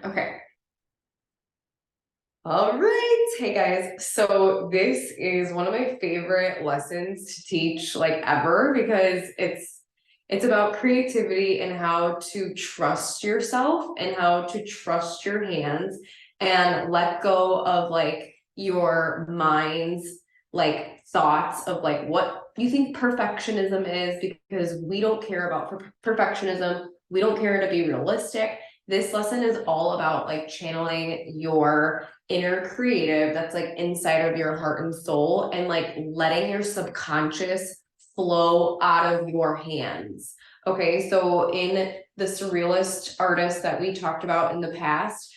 Okay. All right. Hey guys. So this is one of my favorite lessons to teach like ever because it's about creativity and how to trust yourself and how to trust your hands and let go of like your mind's like thoughts of like what you think perfectionism is because we don't care about perfectionism. We don't care to be realistic. This lesson is all about like channeling your inner creative that's like inside of your heart and soul and like letting your subconscious flow out of your hands. Okay, so in the surrealist artist that we talked about in the past,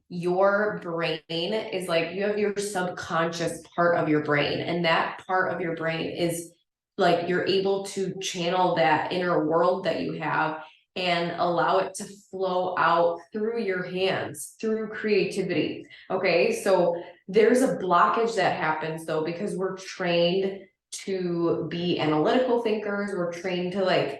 your brain is like you have your subconscious part of your brain, and that part of your brain is like you're able to channel that inner world that you have and allow it to flow out through your hands, through creativity. Okay, so there's a blockage that happens though, because we're trained to be analytical thinkers, we're trained to like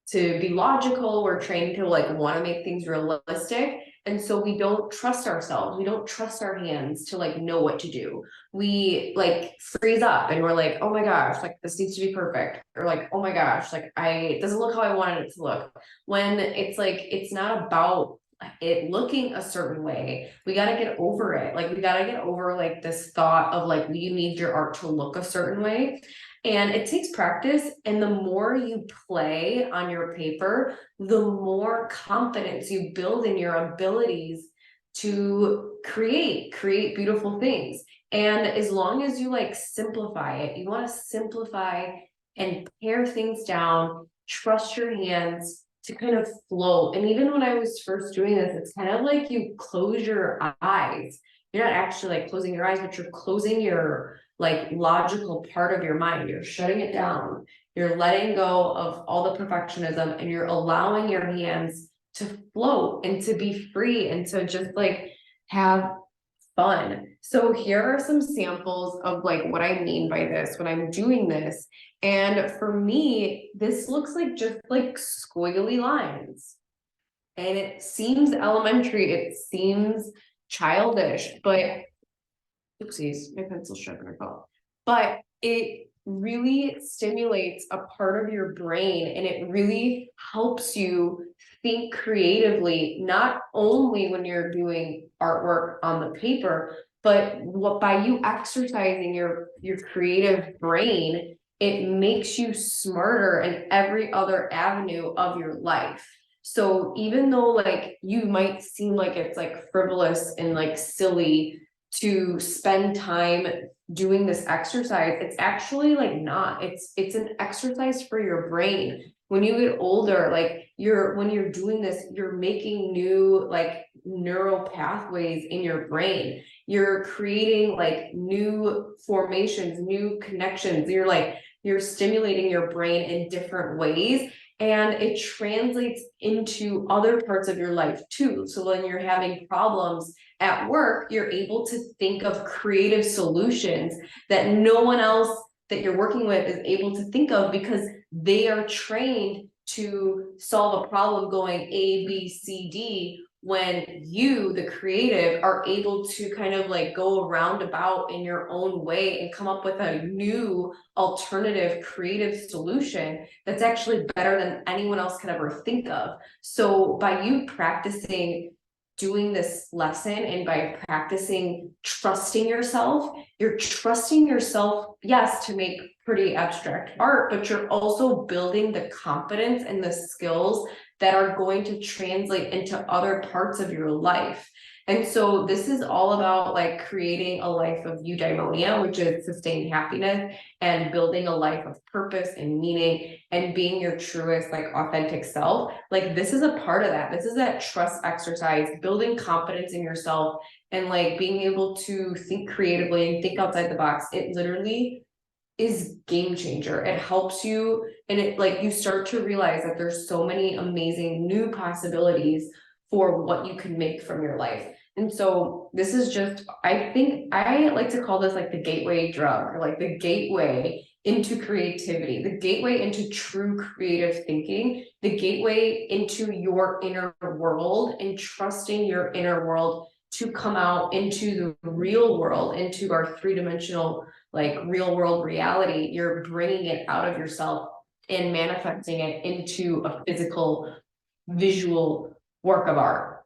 to be logical, we're trained to like want to make things realistic. And so we don't trust ourselves, we don't trust our hands to like know what to do. We like freeze up and we're like, oh my gosh, like this needs to be perfect, or like, oh my gosh, like I it doesn't look how I wanted it to look, when it's like it's not about it looking a certain way. We got to get over it. Like we got to get over like this thought of like you need your art to look a certain way. And it takes practice. And the more you play on your paper, the more confidence you build in your abilities to create beautiful things. And as long as you like simplify it, you want to simplify and pare things down, trust your hands to kind of flow. And even when I was first doing this, it's kind of like you close your eyes. You're not actually like closing your eyes, but you're closing your like logical part of your mind. You're shutting it down. You're letting go of all the perfectionism and you're allowing your hands to float and to be free and to just like have fun. So here are some samples of like what I mean by this when I'm doing this. And for me, this looks like just like squiggly lines. And it seems elementary, it seems childish, but oopsies, my pencil sharpener fell. But it really stimulates a part of your brain and it really helps you think creatively, not only when you're doing artwork on the paper, but what by you exercising your creative brain, it makes you smarter in every other avenue of your life. So even though like you might seem like it's like frivolous and like silly to spend time doing this exercise, it's actually like not, it's an exercise for your brain. When you get older, like when you're doing this, you're making new like neural pathways in your brain, you're creating like new formations, new connections, you're stimulating your brain in different ways, and it translates into other parts of your life too. So when you're having problems at work, you're able to think of creative solutions that no one else that you're working with is able to think of, because they are trained to solve a problem going A, B, C, D, when you, the creative, are able to kind of like go around about in your own way and come up with a new alternative creative solution that's actually better than anyone else could ever think of. So by you practicing doing this lesson and by practicing trusting yourself, you're trusting yourself, yes, to make pretty abstract art, but you're also building the confidence and the skills that are going to translate into other parts of your life. And so this is all about like creating a life of eudaimonia, which is sustained happiness, and building a life of purpose and meaning and being your truest, like authentic self. Like this is a part of that. This is that trust exercise, building confidence in yourself and like being able to think creatively and think outside the box. It literally is game changer. It helps you, and it like you start to realize that there's so many amazing new possibilities for what you can make from your life. And so this is just, I think I like to call this like the gateway drug, or like the gateway into creativity, the gateway into true creative thinking, the gateway into your inner world, and trusting your inner world to come out into the real world, into our three-dimensional, like real world reality. You're bringing it out of yourself and manifesting it into a physical, visual work of art.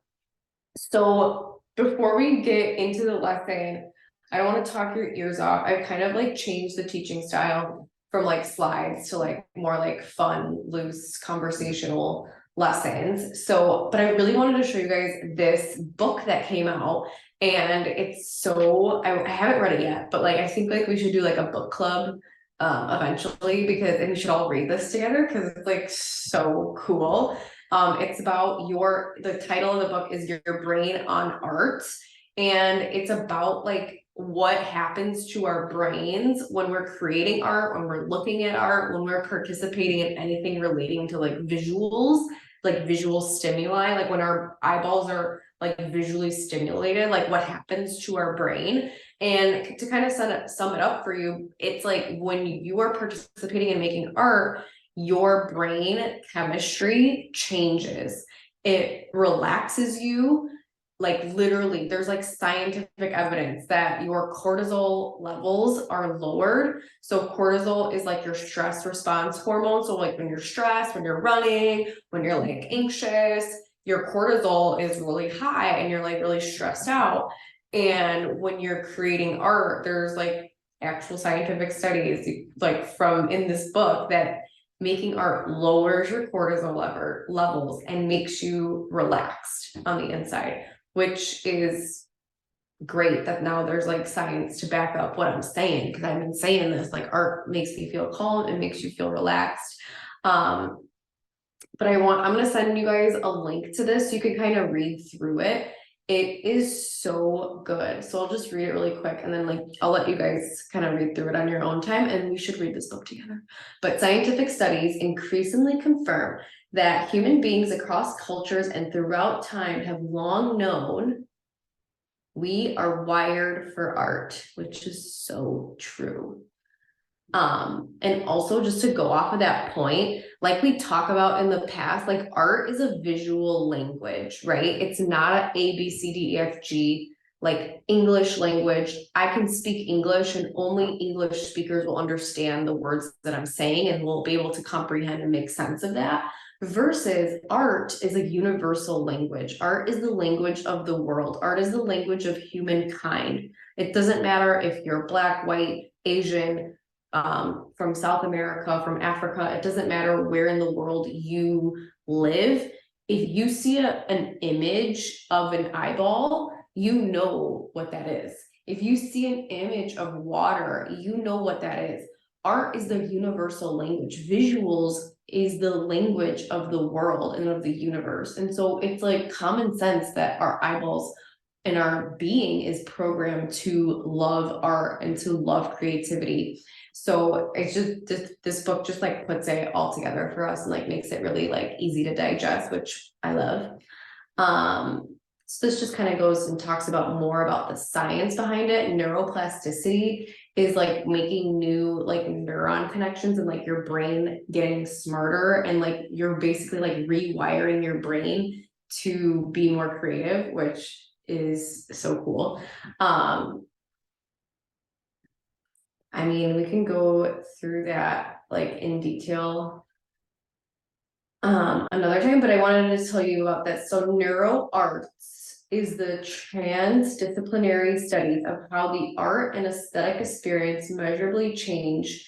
So before we get into the lesson, I don't want to talk your ears off. I've kind of like changed the teaching style from like slides to like more like fun, loose, conversational lessons. So, but I really wanted to show you guys this book that came out, and it's so, I haven't read it yet, but like I think like we should do like a book club eventually, because, and we should all read this together because it's like so cool. It's about the title of the book is Your Brain on Art. And it's about like what happens to our brains when we're creating art, when we're looking at art, when we're participating in anything relating to like visuals, like visual stimuli, like when our eyeballs are like visually stimulated, like what happens to our brain. And to kind of sum it up for you, it's like when you are participating in making art, your brain chemistry changes. It relaxes you. Like literally, there's like scientific evidence that your cortisol levels are lowered. So cortisol is like your stress response hormone. So like when you're stressed, when you're running, when you're like anxious, your cortisol is really high and you're like really stressed out. And when you're creating art, there's like actual scientific studies like from in this book that making art lowers your cortisol levels and makes you relaxed on the inside, which is great that now there's like science to back up what I'm saying, because I've been saying this, like art makes me feel calm, it makes you feel relaxed. But I'm going to send you guys a link to this so you can kind of read through it. It is so good. So I'll just read it really quick, and then like I'll let you guys kind of read through it on your own time, and we should read this book together. But scientific studies increasingly confirm that human beings across cultures and throughout time have long known we are wired for art, which is so true. And also just to go off of that point, like we talk about in the past, like art is a visual language, right? It's not a ABCDEFG like English language. I can speak English and only English speakers will understand the words that I'm saying and will be able to comprehend and make sense of that. Versus art is a universal language. Art is the language of the world. Art is the language of humankind. It doesn't matter if you're Black, white, Asian, from South America, from Africa, it doesn't matter where in the world you live. If you see an image of an eyeball, you know what that is. If you see an image of water, you know what that is. Art is the universal language. Visuals is the language of the world and of the universe. And so it's like common sense that our eyeballs and our being is programmed to love art and to love creativity. So it's just this book just like puts it all together for us and like makes it really like easy to digest, which I love. So this just kind of goes and talks about more about the science behind it. Neuroplasticity is like making new like neuron connections and like your brain getting smarter, and like you're basically like rewiring your brain to be more creative, which is so cool. I mean, we can go through that like in detail another time, but I wanted to tell you about this. So NeuroArts is the transdisciplinary study of how the art and aesthetic experience measurably change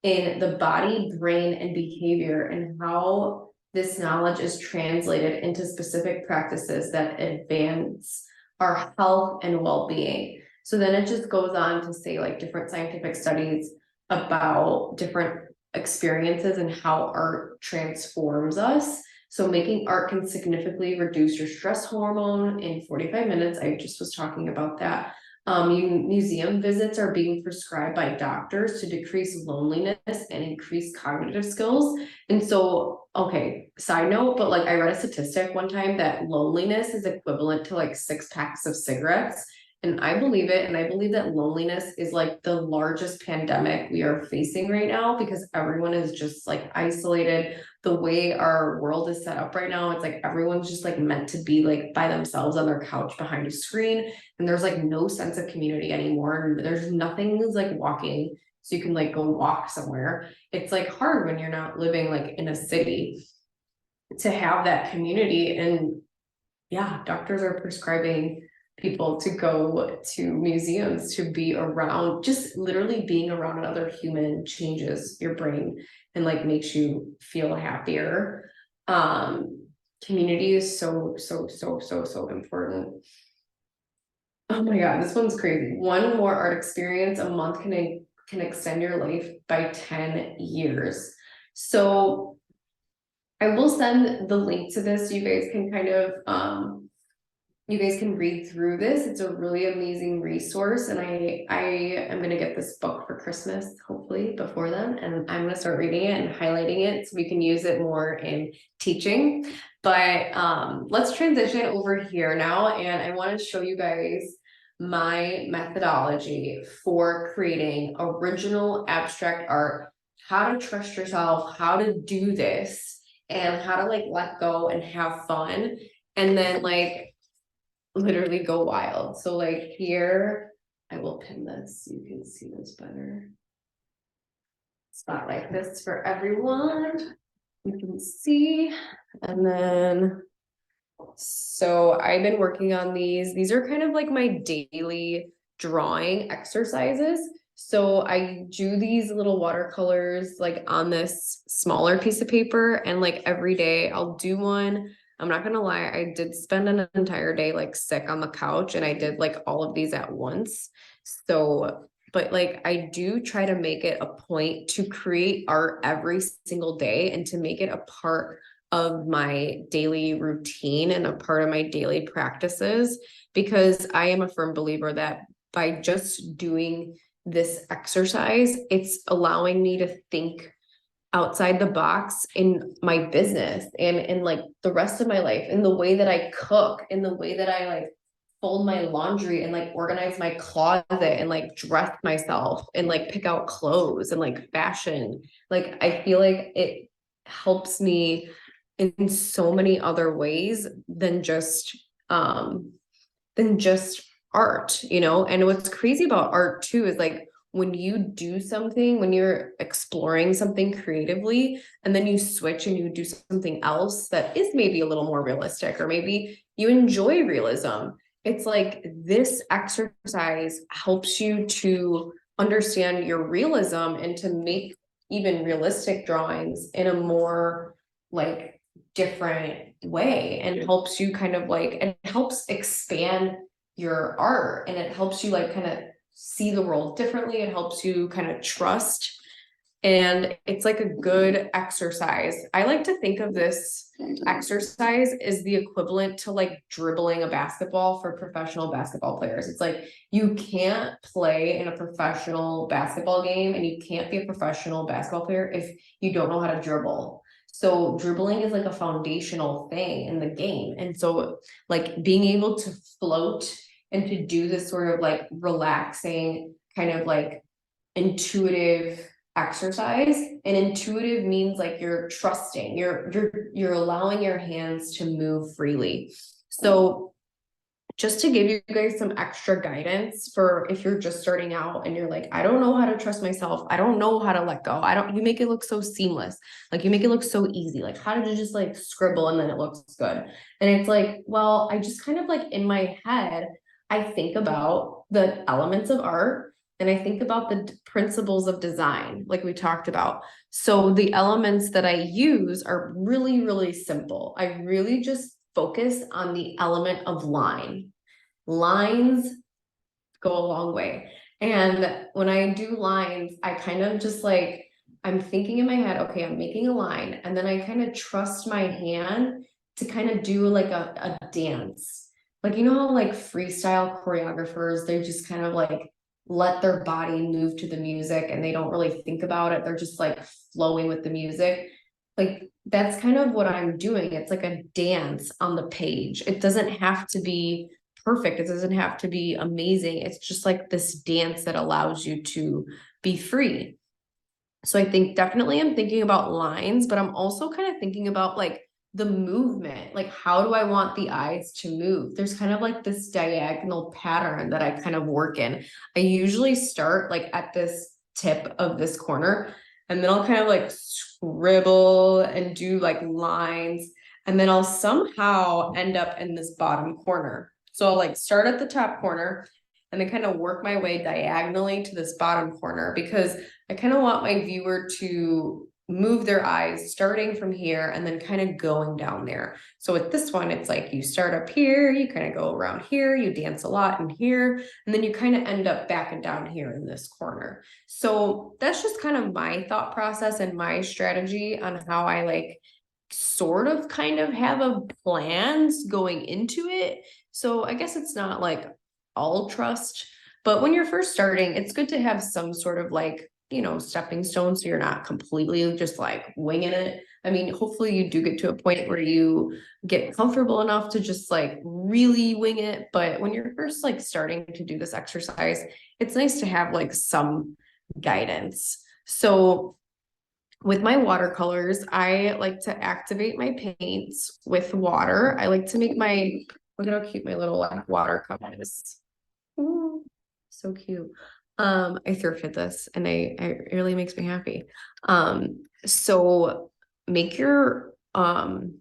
in the body, brain, and behavior, and how this knowledge is translated into specific practices that advance our health and well-being. So then it just goes on to say like different scientific studies about different experiences and how art transforms us. So making art can significantly reduce your stress hormone in 45 minutes. I just was talking about that. Museum visits are being prescribed by doctors to decrease loneliness and increase cognitive skills. And so, okay, side note, but like I read a statistic one time that loneliness is equivalent to like 6 packs of cigarettes. And I believe it. And I believe that loneliness is like the largest pandemic we are facing right now because everyone is just like isolated. The way our world is set up right now, it's like everyone's just like meant to be like by themselves on their couch behind a screen. And there's like no sense of community anymore. And there's nothing like walking. So you can like go walk somewhere. It's like hard when you're not living like in a city to have that community. And yeah, doctors are prescribing people to go to museums to be around, just literally being around another human changes your brain and like makes you feel happier. Community is so important. Oh my God, this one's crazy. One more art experience a month can extend your life by 10 years. So I will send the link to this so you guys can kind of you guys can read through this. It's a really amazing resource, and I am gonna get this book for Christmas, hopefully before then, and I'm gonna start reading it and highlighting it so we can use it more in teaching. But let's transition over here now, and I want to show you guys my methodology for creating original abstract art, how to trust yourself, how to do this, and how to like let go and have fun, and then like literally go wild. So like here, I will pin this so you can see this better. Spotlight this for everyone. You can see, and then so I've been working on these. These are kind of like my daily drawing exercises. So I do these little watercolors like on this smaller piece of paper, and like every day I'll do one. I'm not gonna lie, I did spend an entire day like sick on the couch, and I did like all of these at once. So, but like I do try to make it a point to create art every single day and to make it a part of my daily routine and a part of my daily practices, because I am a firm believer that by just doing this exercise, it's allowing me to think outside the box in my business and in like the rest of my life, in the way that I cook, in the way that I like fold my laundry and like organize my closet and like dress myself and like pick out clothes and like fashion. Like I feel like it helps me in so many other ways than just art, you know? And what's crazy about art too is like when you do something, when you're exploring something creatively, and then you switch and you do something else that is maybe a little more realistic, or maybe you enjoy realism. It's like this exercise helps you to understand your realism and to make even realistic drawings in a more like different way, and helps you kind of like, it helps expand your art, and it helps you like kind of see the world differently. It helps you kind of trust, and it's like a good exercise. I like to think of this exercise as the equivalent to like dribbling a basketball for professional basketball players. It's like you can't play in a professional basketball game and you can't be a professional basketball player if you don't know how to dribble. So dribbling is like a foundational thing in the game. And so like being able to float and to do this sort of like relaxing kind of like intuitive exercise. And intuitive means like you're trusting, you're allowing your hands to move freely. So just to give you guys some extra guidance for if you're just starting out and you're like, I don't know how to trust myself, I don't know how to let go, you make it look so seamless, like you make it look so easy, like how did you just like scribble and then it looks good? And it's like, well, I just kind of like in my head I think about the elements of art, and I think about the principles of design, like we talked about. So the elements that I use are really, really simple. I really just focus on the element of line. Lines go a long way. And when I do lines, I kind of just like, I'm thinking in my head, okay, I'm making a line. And then I kind of trust my hand to kind of do like a dance. Like, you know how like freestyle choreographers, they just kind of like let their body move to the music and they don't really think about it. They're just like flowing with the music. Like that's kind of what I'm doing. It's like a dance on the page. It doesn't have to be perfect. It doesn't have to be amazing. It's just like this dance that allows you to be free. So I think definitely I'm thinking about lines, but I'm also kind of thinking about like the movement. Like, how do I want the eyes to move? There's kind of like this diagonal pattern that I kind of work in. I usually start like at this tip of this corner, and then I'll kind of like scribble and do like lines, and then I'll somehow end up in this bottom corner. So I'll like start at the top corner and then kind of work my way diagonally to this bottom corner, because I kind of want my viewer to move their eyes starting from here and then kind of going down there. So with this one, it's like you start up here, you kind of go around here, you dance a lot in here, and then you kind of end up back and down here in this corner. So that's just kind of my thought process and my strategy on how I like sort of kind of have a plans going into it. So I guess it's not like all trust, but when you're first starting, it's good to have some sort of like, stepping stone, so you're not completely just like winging it. I mean, hopefully you do get to a point where you get comfortable enough to just like really wing it. But when you're first like starting to do this exercise, it's nice to have like some guidance. So with my watercolors, I like to activate my paints with water. I like to make look at how cute my little like water cup is. Ooh, so cute. I thrifted this and it really makes me happy. So make you want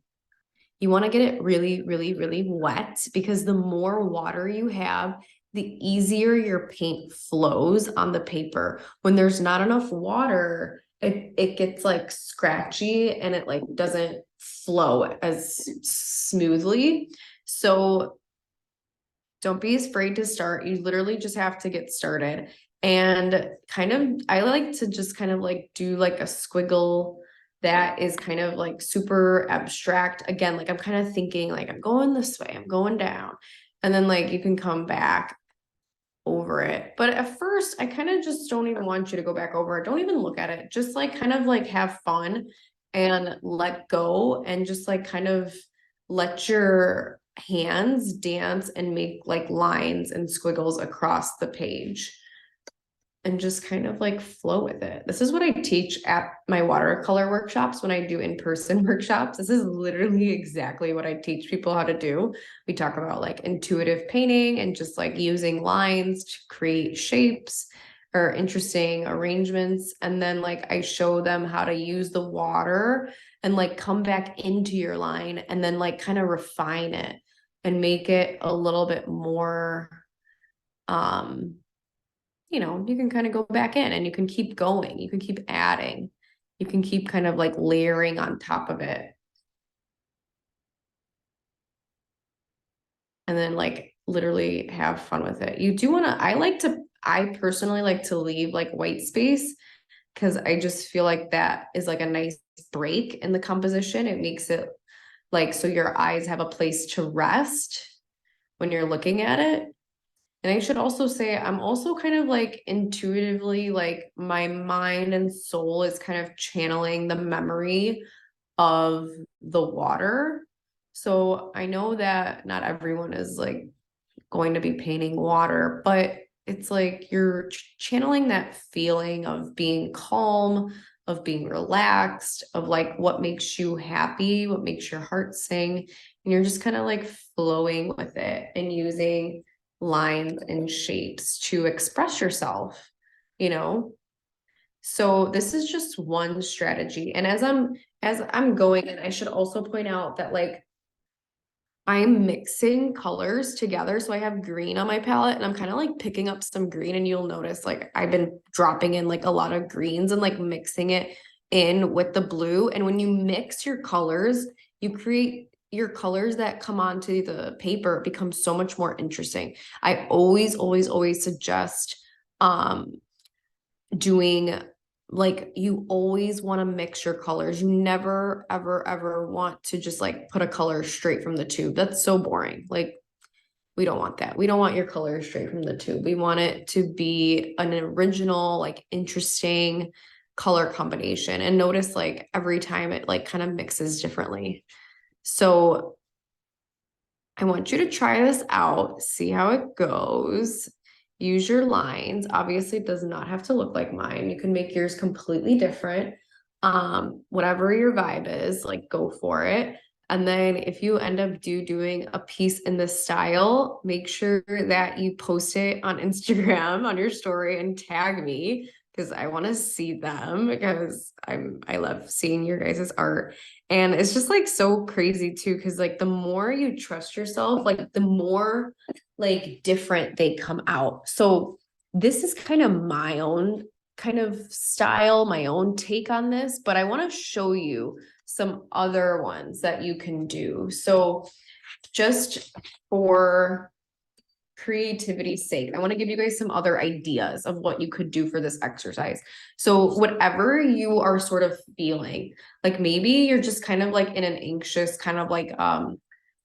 to get it really, really, really wet, because the more water you have, the easier your paint flows on the paper. When there's not enough water, it gets like scratchy and it like doesn't flow as smoothly. So don't be afraid to start. You literally just have to get started. And kind of, I like to just kind of like do like a squiggle that is kind of like super abstract. Again, like I'm kind of thinking like I'm going this way, I'm going down. And then like you can come back over it. But at first, I kind of just don't even want you to go back over it. Don't even look at it. Just like kind of like have fun and let go, and just like kind of let your hands dance and make like lines and squiggles across the page and just kind of like flow with it. This is what I teach at my watercolor workshops when I do in-person workshops. This is literally exactly what I teach people how to do. We talk about like intuitive painting and just like using lines to create shapes or interesting arrangements. And then like I show them how to use the water and like come back into your line and then like kind of refine it and make it a little bit more you can kind of go back in and you can keep going. You can keep adding. You can keep kind of like layering on top of it. And then like literally have fun with it. You do want to, I personally like to leave like white space, because I just feel like that is like a nice break in the composition. It makes it like so your eyes have a place to rest when you're looking at it. And I should also say, I'm also kind of like intuitively, like my mind and soul is kind of channeling the memory of the water. So I know that not everyone is like going to be painting water, but it's like you're channeling that feeling of being calm, of being relaxed, of like what makes you happy, what makes your heart sing. And you're just kind of like flowing with it and using lines and shapes to express yourself, you know? So this is just one strategy. And as I'm going, and I should also point out that like I'm mixing colors together. So I have green on my palette and I'm kind of like picking up some green, and you'll notice like I've been dropping in like a lot of greens and like mixing it in with the blue. And when you mix your colors, you create your colors that come onto the paper become so much more interesting. I always, always, always suggest doing like you always want to mix your colors. You never ever ever want to just like put a color straight from the tube. That's so boring. Like we don't want that. We don't want your colors straight from the tube. We want it to be an original, like interesting color combination. And notice like every time it like kind of mixes differently. So I want you to try this out, see how it goes. Use your lines. Obviously, it does not have to look like mine. You can make yours completely different. Whatever your vibe is, like go for it. And then if you end up doing a piece in this style, make sure that you post it on Instagram on your story and tag me because I want to see them because I love seeing your guys' art. And it's just like so crazy too, because like the more you trust yourself, like the more like different they come out. So this is kind of my own kind of style, my own take on this, but I want to show you some other ones that you can do. So just for creativity's sake, I want to give you guys some other ideas of what you could do for this exercise. So whatever you are sort of feeling, like maybe you're just kind of like in an anxious kind of like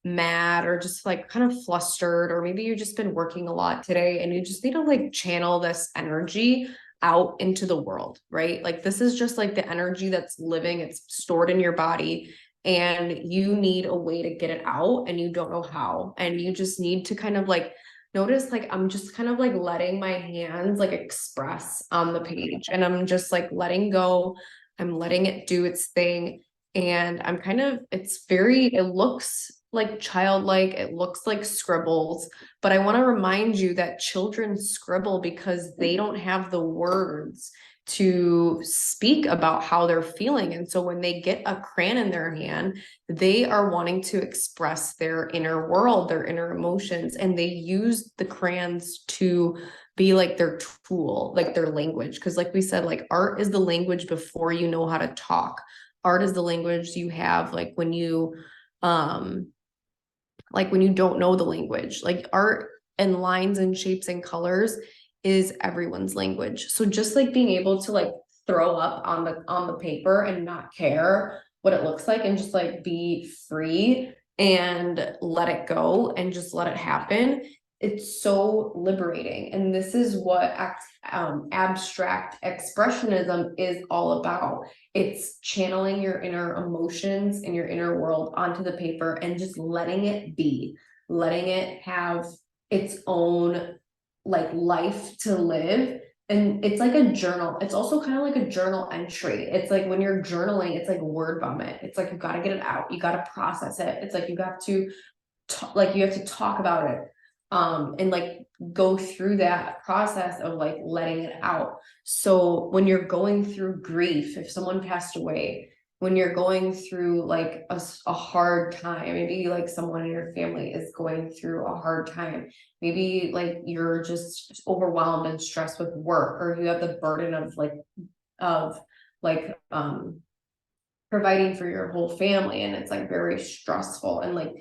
mad or just like kind of flustered, or maybe you've just been working a lot today and you just need to like channel this energy out into the world, right? Like this is just like the energy that's living, it's stored in your body and you need a way to get it out and you don't know how. And you just need to kind of like notice like I'm just kind of like letting my hands like express on the page and I'm just like letting go. I'm letting it do its thing. And I'm kind of, it looks like childlike, it looks like scribbles, but I want to remind you that children scribble because they don't have the words to speak about how they're feeling. And so when they get a crayon in their hand, they are wanting to express their inner world, their inner emotions, and they use the crayons to be like their tool, like their language. Because like we said, like art is the language before you know how to talk. Art is the language you have like when you don't know the language. Like art and lines and shapes and colors is everyone's language. So just like being able to like throw up on the paper and not care what it looks like and just like be free and let it go and just let it happen. It's so liberating. And this is what abstract expressionism is all about. It's channeling your inner emotions and your inner world onto the paper and just letting it be, letting it have its own like life to live. And it's like a journal. It's also kind of like a journal entry. It's like when you're journaling, it's like word vomit. It's like you got to get it out. You got to process it. It's like you have to talk about it and like go through that process of like letting it out. So when you're going through grief, if someone passed away, when you're going through like a hard time, maybe like someone in your family is going through a hard time, maybe like you're just overwhelmed and stressed with work, or you have the burden of like providing for your whole family and it's like very stressful and like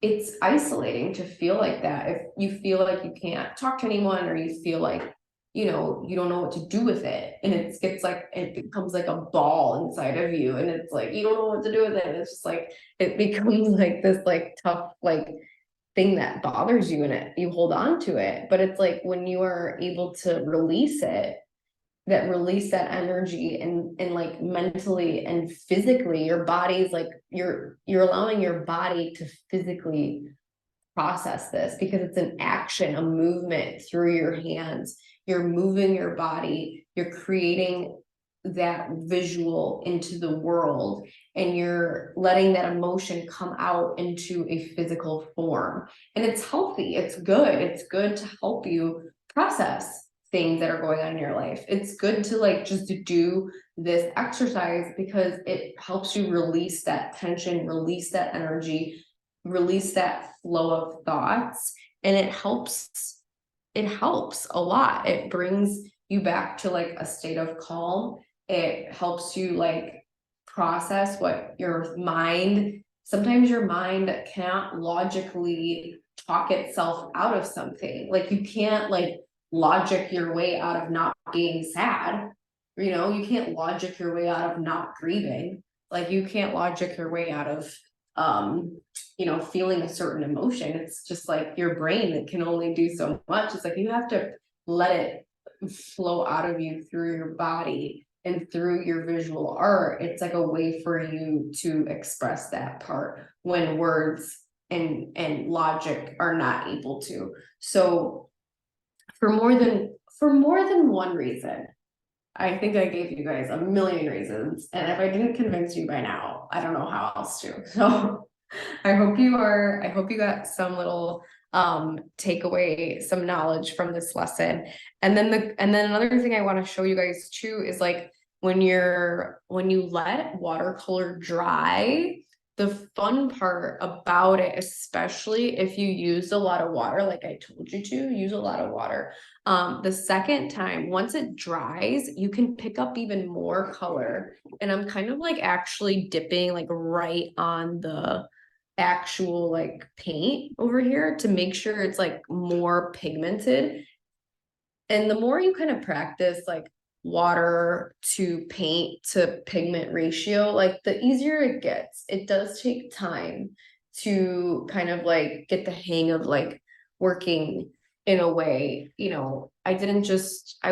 it's isolating to feel like that. If you feel like you can't talk to anyone or you feel like you don't know what to do with it, and it becomes like a ball inside of you and it's like you don't know what to do with it, and it's just like it becomes like this like tough like thing that bothers you and you hold on to it. But it's like when you are able to release that energy and like mentally and physically, your body's like you're allowing your body to physically process this because it's an action, a movement through your hands. You're moving your body, you're creating that visual into the world, and you're letting that emotion come out into a physical form. And it's healthy, it's good to help you process things that are going on in your life. It's good to like just to do this exercise because it helps you release that tension, release that energy, release that flow of thoughts, and it helps a lot. It brings you back to like a state of calm. It helps you like process what your mind, sometimes your mind can't logically talk itself out of something. Like you can't like logic your way out of not being sad. You can't logic your way out of not grieving. Like you can't logic your way out of feeling a certain emotion. It's just like your brain that can only do so much. It's like you have to let it flow out of you through your body and through your visual art. It's like a way for you to express that part when words and logic are not able to. So for more than one reason, I think I gave you guys a million reasons, and if I didn't convince you by now, I don't know how else to. So I hope you got some little takeaway, some knowledge from this lesson. And then another thing I want to show you guys too is like when you let watercolor dry, the fun part about it, especially if you use a lot of water, like I told you to use a lot of water, the second time, once it dries, you can pick up even more color. And I'm kind of like actually dipping like right on the actual like paint over here to make sure it's like more pigmented. And the more you kind of practice like water to paint to pigment ratio, like the easier it gets. It does take time to kind of like get the hang of like working in a way, I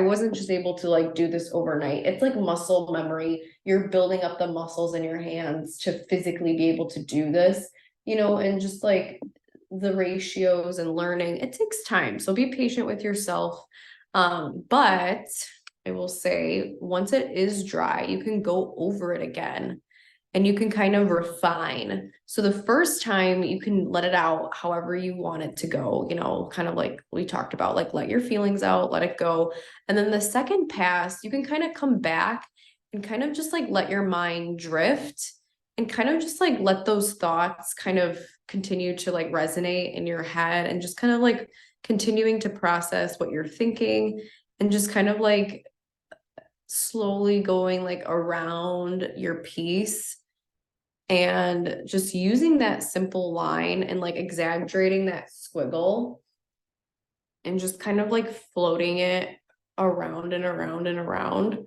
wasn't just able to like do this overnight. It's like muscle memory. You're building up the muscles in your hands to physically be able to do this, and just like the ratios and learning, it takes time. So be patient with yourself. But I will say once it is dry, you can go over it again and you can kind of refine. So the first time you can let it out however you want it to go, kind of like we talked about, like let your feelings out, let it go. And then the second pass, you can kind of come back and kind of just like let your mind drift and kind of just like let those thoughts kind of continue to like resonate in your head and just kind of like continuing to process what you're thinking and just kind of like slowly going like around your piece and just using that simple line and like exaggerating that squiggle and just kind of like floating it around and around and around.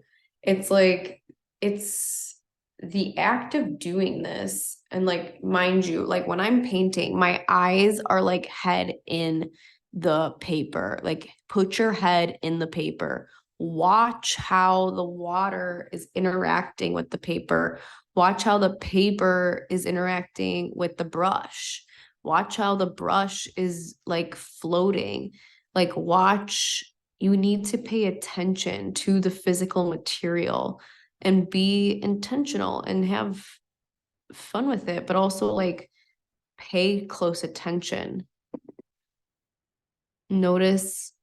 It's like, it's the act of doing this. And like, mind you, like when I'm painting, my eyes are like head in the paper. Like, put your head in the paper. Watch how the water is interacting with the paper. Watch how the paper is interacting with the brush. Watch how the brush is like floating. Like, watch, you need to pay attention to the physical material and be intentional and have fun with it, but also like pay close attention. Notice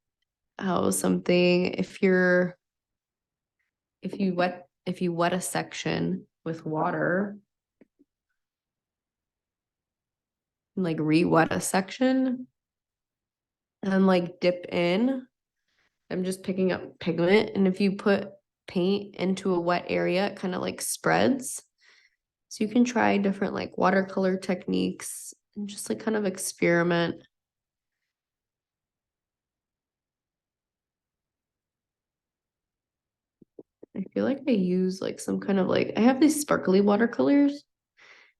how something, if you wet a section with water, like re-wet a section and then like dip in, I'm just picking up pigment. And if you put paint into a wet area, it kind of like spreads. So you can try different like watercolor techniques and just like kind of experiment. I feel like I use like some kind of like, I have these sparkly watercolors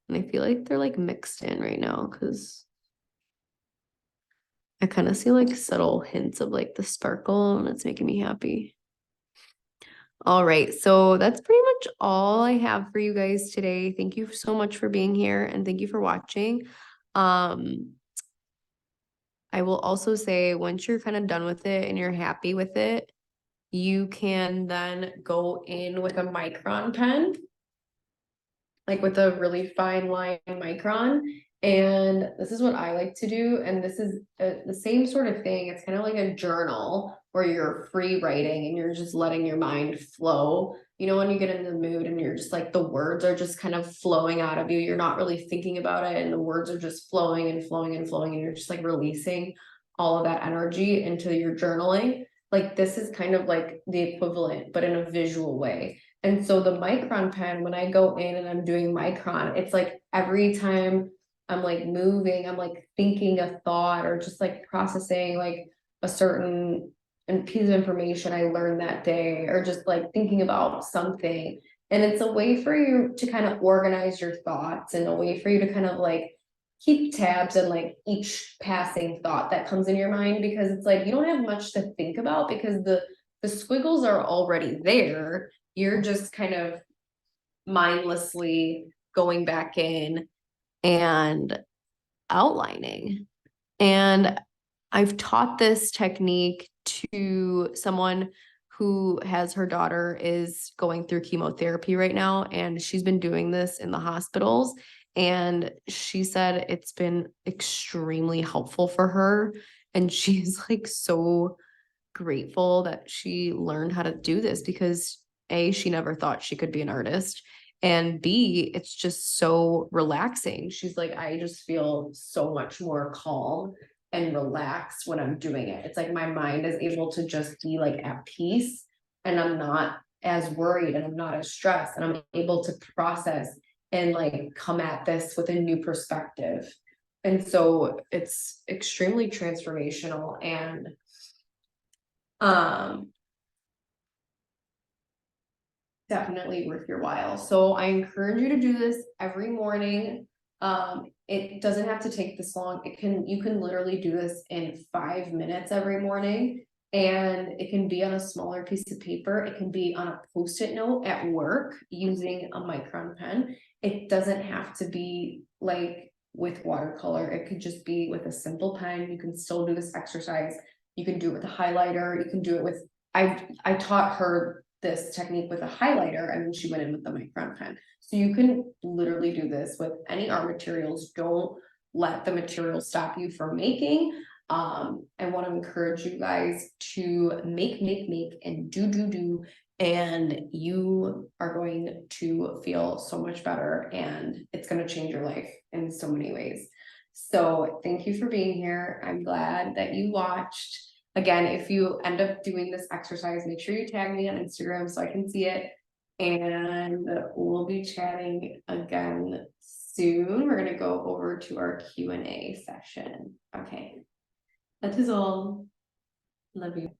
and I feel like they're like mixed in right now because I kind of see like subtle hints of like the sparkle and it's making me happy. All right, so that's pretty much all I have for you guys today. Thank you so much for being here and thank you for watching. I will also say once you're kind of done with it and you're happy with it, you can then go in with a micron pen, like with a really fine line micron. And this is what I like to do. And this is the same sort of thing. It's kind of like a journal where you're free writing and you're just letting your mind flow. When you get in the mood and you're just like, the words are just kind of flowing out of you. You're not really thinking about it. And the words are just flowing and flowing and flowing. And you're just like releasing all of that energy into your journaling. Like, this is kind of like the equivalent, but in a visual way. And so the micron pen, when I go in and I'm doing micron, it's like every time I'm like moving, I'm like thinking a thought or just like processing like a certain piece of information I learned that day, or just like thinking about something. And it's a way for you to kind of organize your thoughts and a way for you to kind of like keep tabs on like each passing thought that comes in your mind, because it's like you don't have much to think about because the squiggles are already there. You're just kind of mindlessly going back in and outlining. And I've taught this technique to someone who has her daughter is going through chemotherapy right now, and she's been doing this in the hospitals. And she said it's been extremely helpful for her. And she's like so grateful that she learned how to do this because A, she never thought she could be an artist. And B, it's just so relaxing. She's like, I just feel so much more calm and relaxed when I'm doing it. It's like my mind is able to just be like at peace and I'm not as worried and I'm not as stressed and I'm able to process and like come at this with a new perspective. And so it's extremely transformational and definitely worth your while. So I encourage you to do this every morning. It doesn't have to take this long. You can literally do this in 5 minutes every morning. And it can be on a smaller piece of paper. It can be on a post-it note at work using a micron pen. It doesn't have to be like with watercolor. It could just be with a simple pen. You can still do this exercise. You can do it with a highlighter. You can do it with, I taught her this technique with a highlighter and then she went in with the micron pen. So you can literally do this with any art materials. Don't let the material stop you from making. I want to encourage you guys to make, and do, and you are going to feel so much better and it's going to change your life in so many ways. So thank you for being here. I'm glad that you watched. Again, if you end up doing this exercise, make sure you tag me on Instagram so I can see it. And we'll be chatting again soon. We're going to go over to our Q&A session. Okay. That is all. Love you.